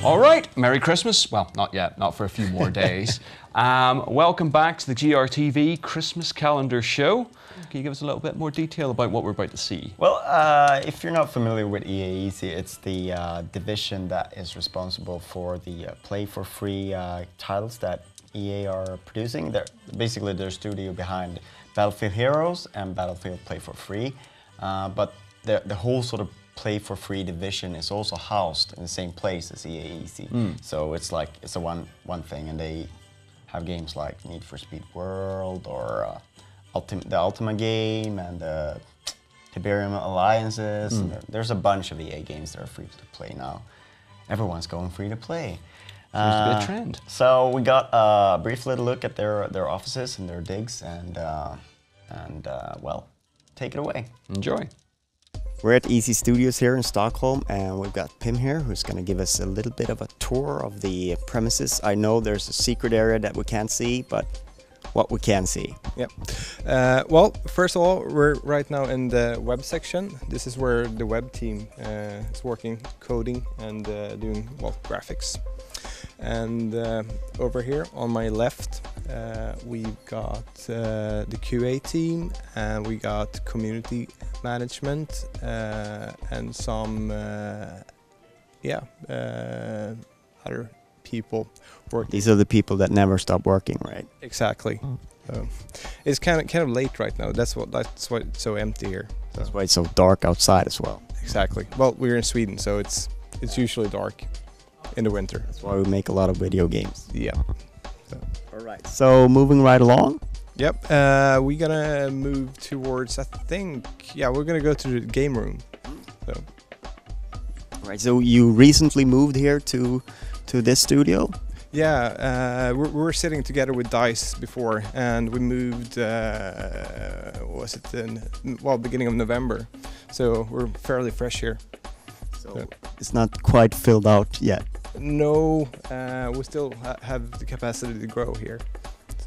All right, Merry Christmas. Well, not yet, not for a few more days. Welcome back to the GRTV Christmas Calendar show. Can you give us a little bit more detail about what we're about to see? Well, if you're not familiar with EA Easy, it's the division that is responsible for the play-for-free titles that EA are producing. They're basically their studio behind Battlefield Heroes and Battlefield Play for Free. But the whole sort of play-for-free division is also housed in the same place as EA Easy. So it's like it's a one thing, and they have games like Need for Speed World or the Ultima game and the Tiberium Alliances. And there's a bunch of EA games that are free to play now. Everyone's going free to play. Seems to be a trend. So we got a brief little look at their offices and their digs, and well, take it away. Enjoy. We're at Easy Studios here in Stockholm, and we've got Pim here, who's going to give us a little bit of a tour of the premises. I know there's a secret area that we can't see, but what we can see. Yep. Well, first of all, we're right now in the web section. This is where the web team is working, coding and doing, well, graphics. And over here on my left, we've got the QA team, and we got community management and some other people working. These are the people that never stop working, right? Exactly. So it's kind of late right now. That's why it's so empty here. So. That's why it's so dark outside as well. Exactly. Well, we're in Sweden, so it's usually dark in the winter. That's why we make a lot of video games. Yeah. So. All right. So moving right along. Yep. We're gonna move towards. I think. Yeah, we're gonna go to the game room. So. All right. So you recently moved here to this studio. Yeah, we were sitting together with DICE before, and we moved. Was it in beginning of November? So we're fairly fresh here. So it's not quite filled out yet. No, we still have the capacity to grow here.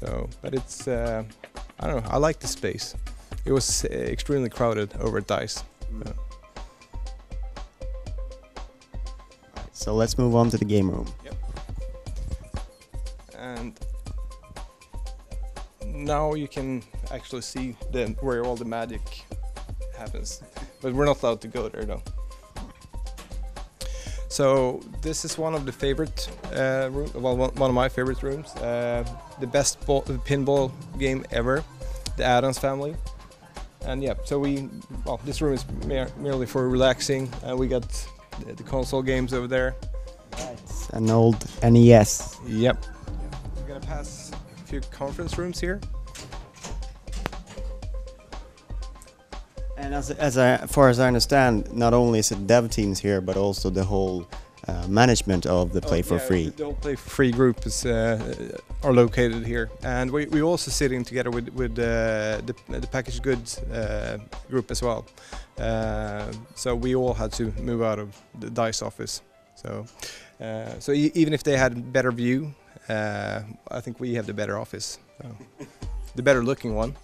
So, but it's I don't know. I like the space. It was extremely crowded over at DICE. So. So let's move on to the game room. Yep. And now you can actually see where all the magic happens, but we're not allowed to go there though. So this is one of the favorite rooms, well, one of my favorite rooms. The best pinball game ever, the Addams Family. And yeah, so this room is merely for relaxing. We got the console games over there. Right. An old NES. Yep. We're gonna pass a few conference rooms here. And as far as I understand, not only is it dev teams here, but also the whole management of the Play for Free. The whole Play for Free group is are located here, and we're also sitting together with the packaged goods group as well. So we all had to move out of the DICE office. So even if they had a better view, I think we have the better office, so the better looking one,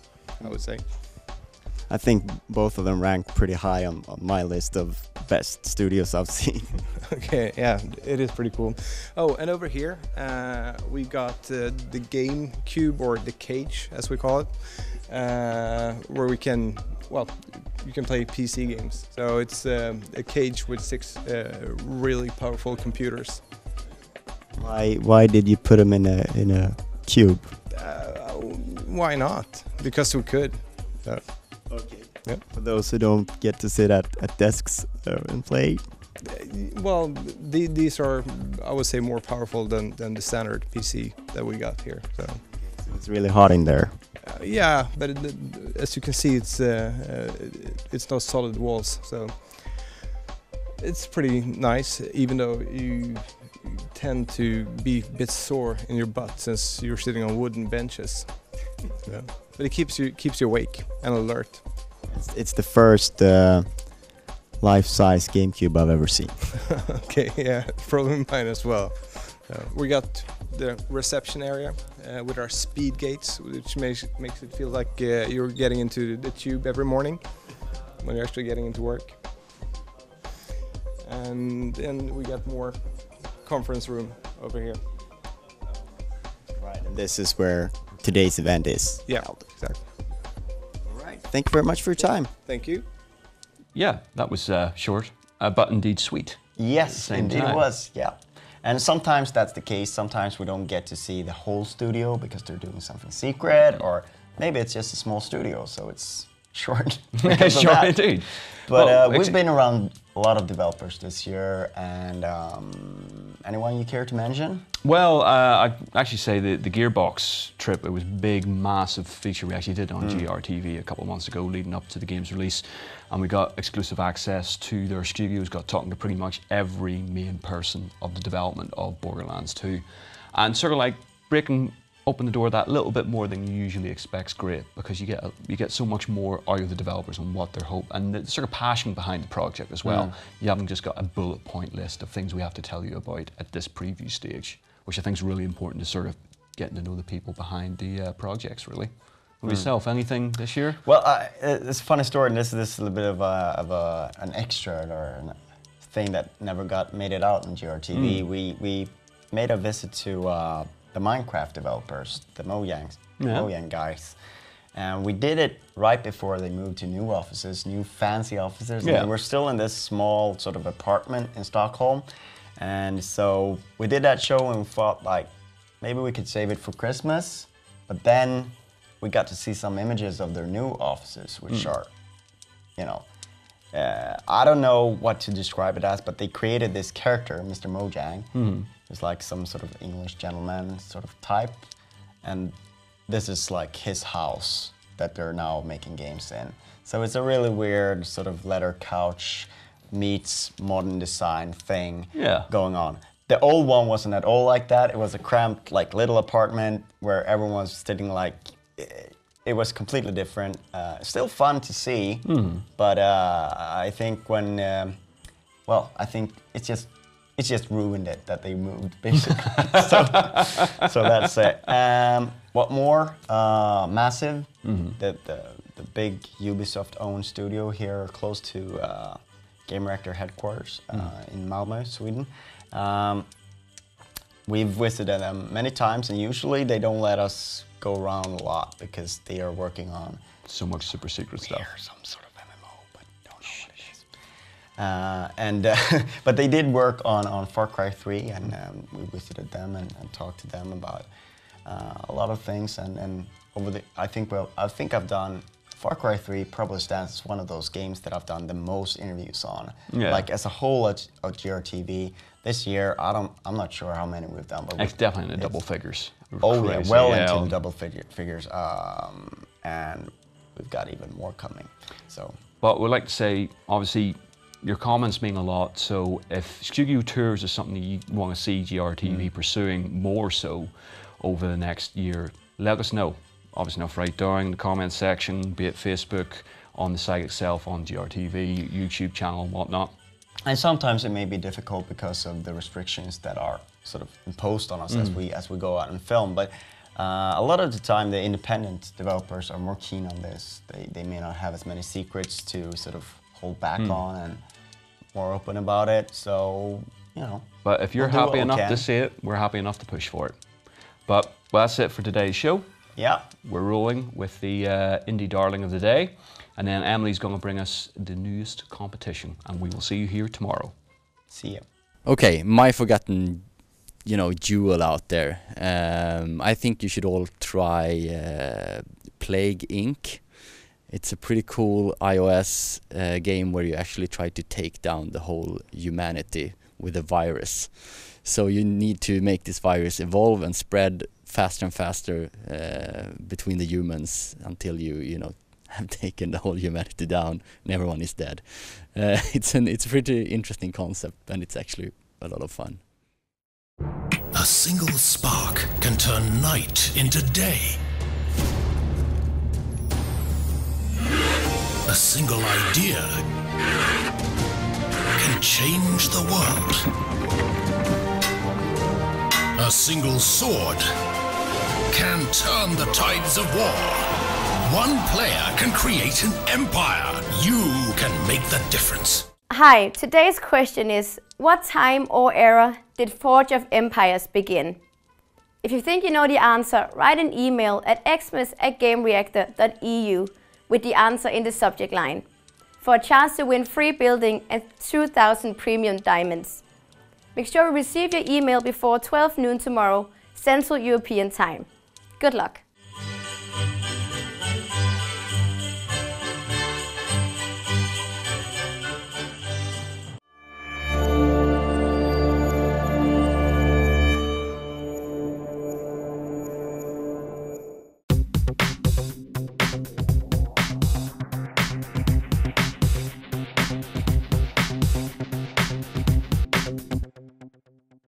I would say. I think both of them rank pretty high on my list of best studios I've seen. Okay, yeah, it is pretty cool. Oh, and over here we got the game cube, or the cage as we call it, where you can play PC games. So it's a cage with 6 really powerful computers. Why did you put them in a cube? Why not? Because we could. So. Okay. Yep. For those who don't get to sit at desks and play. Well, these are, I would say, more powerful than the standard PC that we got here. So it's really hot in there. Yeah, but as you can see, it's not solid walls, so it's pretty nice. Even though you tend to be a bit sore in your butt since you're sitting on wooden benches. Yeah. But it keeps you awake and alert. It's the first life-size GameCube I've ever seen. Okay, yeah, probably mine as well. We got the reception area with our speed gates, which makes it feel like you're getting into the tube every morning when you're actually getting into work. And then we got more conference room over here. Right, and this is where today's event is. Yeah, held. exactly. All right. Thank you very much for your time. Thank you. Yeah, that was short, but indeed sweet. Yes, indeed it was. Yeah. And sometimes that's the case. Sometimes we don't get to see the whole studio because they're doing something secret, or maybe it's just a small studio, so it's short. Short indeed. But Well, we've been around a lot of developers this year, and anyone you care to mention? Well, I'd actually say the Gearbox trip, it was a big, massive feature we actually did on GRTV a couple of months ago leading up to the game's release. And we got exclusive access to their studios, got talking to pretty much every main person of the development of Borderlands 2. And sort of like breaking open the door that little bit more than you usually expect's great, because you get so much more out of the developers and what they're hoping, and the sort of passion behind the project as well. You haven't just got a bullet point list of things we have to tell you about at this preview stage, which I think is really important to sort of getting to know the people behind the projects, really. Yourself, anything this year? Well, it's a funny story, and this is a little bit of an extra or a thing that never made it out on GRTV. We made a visit to the Minecraft developers, the Mojang guys. And we did it right before they moved to new offices, new fancy offices. And they were still in this small sort of apartment in Stockholm. And so we did that show and we thought like, maybe we could save it for Christmas. But then we got to see some images of their new offices, which are, you know, I don't know what to describe it as, but they created this character, Mr. Mojang. It's like some sort of English gentleman sort of type. And this is like his house that they're now making games in. So it's a really weird sort of leather couch meets modern design thing going on. The old one wasn't at all like that. It was a cramped, like little apartment where everyone was sitting like, it was completely different. Still fun to see, but I think when, well, I think it's just ruined it that they moved, basically. so that's it. What more? Massive, the big Ubisoft-owned studio here close to Gamereactor headquarters in Malmö, Sweden. We've visited them many times, and usually they don't let us go around a lot because they are working on so much super secret stuff. Some sort of MMO, but don't know what it is. But they did work on Far Cry 3, and we visited them and talked to them about a lot of things. And I think I've done Far Cry 3 probably stands as one of those games that I've done the most interviews on. Like as a whole at GRTV this year, I'm not sure how many we've done, but it's definitely in the double figures. Oh yeah, well into the double figures, and we've got even more coming. So, but we'd like to say, obviously, your comments mean a lot. So if studio tours is something you want to see GRTV pursuing more so over the next year, let us know. Obviously, enough right down in the comments section, be it Facebook, on the site itself, on GRTV, YouTube channel, and whatnot. And sometimes it may be difficult because of the restrictions that are sort of imposed on us as we go out and film. But a lot of the time, the independent developers are more keen on this. They may not have as many secrets to sort of hold back on and more open about it. So, you know. But if you're happy enough to see it, we're happy enough to push for it. But well, that's it for today's show. Yeah. We're rolling with the indie darling of the day. And then Emily's going to bring us the newest competition. And we will see you here tomorrow. See you. Okay, my forgotten, jewel out there. I think you should all try Plague Inc. It's a pretty cool iOS game where you actually try to take down the whole humanity with a virus. So you need to make this virus evolve and spread faster and faster between the humans until you have taken the whole humanity down and everyone is dead. It's a pretty interesting concept, and it's actually a lot of fun. A single spark can turn night into day. A single idea can change the world. A single sword can turn the tides of war. One player can create an empire. You can make the difference. Hi, today's question is, what time or era did Forge of Empires begin? If you think you know the answer, write an email at xmas@gamereactor.eu with the answer in the subject line for a chance to win free building and 2,000 premium diamonds. Make sure you receive your email before 12 noon tomorrow, Central European Time. Good luck!